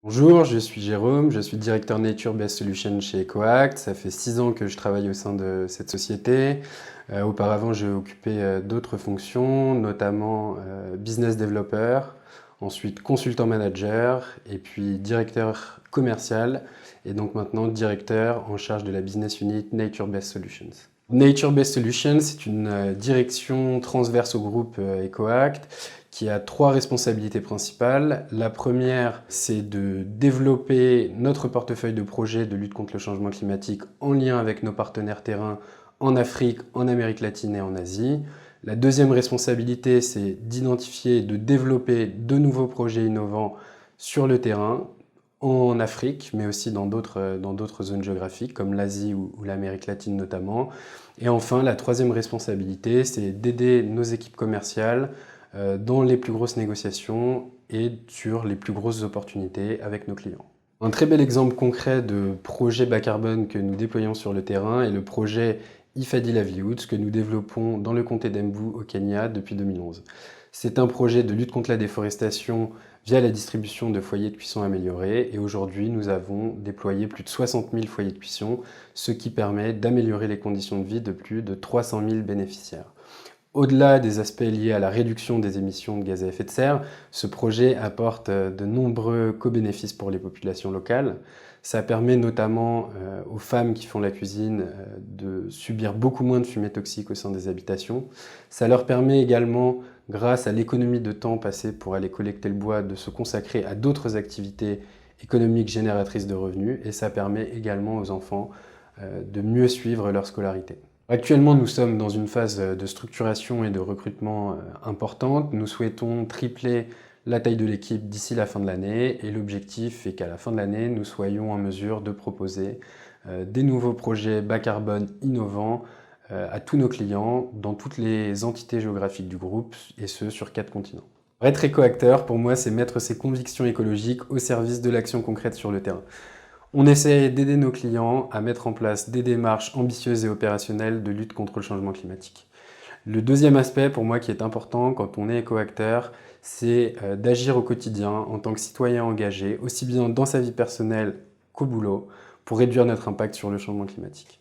Bonjour, je suis Jérôme, je suis directeur Nature Based Solutions chez EcoAct. Ça fait 6 ans que je travaille au sein de cette société. Auparavant, j'ai occupé d'autres fonctions, notamment business developer, ensuite consultant manager et puis directeur commercial et donc maintenant directeur en charge de la business unit Nature Based Solutions. Nature Based Solutions, c'est une direction transverse au groupe EcoAct qui a 3 responsabilités principales. La première, c'est de développer notre portefeuille de projets de lutte contre le changement climatique en lien avec nos partenaires terrains en Afrique, en Amérique latine et en Asie. La deuxième responsabilité, c'est d'identifier et de développer de nouveaux projets innovants sur le terrain, en Afrique, mais aussi dans d'autres zones géographiques, comme l'Asie ou l'Amérique latine notamment. Et enfin, la troisième responsabilité, c'est d'aider nos équipes commerciales dans les plus grosses négociations et sur les plus grosses opportunités avec nos clients. Un très bel exemple concret de projet bas carbone que nous déployons sur le terrain est le projet Hifadhi Livelihoods que nous développons dans le comté d'Embu au Kenya depuis 2011. C'est un projet de lutte contre la déforestation via la distribution de foyers de cuisson améliorés et aujourd'hui nous avons déployé plus de 60 000 foyers de cuisson, ce qui permet d'améliorer les conditions de vie de plus de 300 000 bénéficiaires. Au-delà des aspects liés à la réduction des émissions de gaz à effet de serre, ce projet apporte de nombreux co-bénéfices pour les populations locales. Ça permet notamment aux femmes qui font la cuisine de subir beaucoup moins de fumée toxique au sein des habitations. Ça leur permet également, grâce à l'économie de temps passé pour aller collecter le bois, de se consacrer à d'autres activités économiques génératrices de revenus et ça permet également aux enfants de mieux suivre leur scolarité. Actuellement, nous sommes dans une phase de structuration et de recrutement importante. Nous souhaitons tripler la taille de l'équipe d'ici la fin de l'année et l'objectif est qu'à la fin de l'année, nous soyons en mesure de proposer des nouveaux projets bas carbone innovants à tous nos clients dans toutes les entités géographiques du groupe et ce sur 4 continents. Être éco-acteur, pour moi, c'est mettre ses convictions écologiques au service de l'action concrète sur le terrain. On essaie d'aider nos clients à mettre en place des démarches ambitieuses et opérationnelles de lutte contre le changement climatique. Le deuxième aspect pour moi qui est important quand on est éco-acteur, c'est d'agir au quotidien en tant que citoyen engagé, aussi bien dans sa vie personnelle qu'au boulot, pour réduire notre impact sur le changement climatique.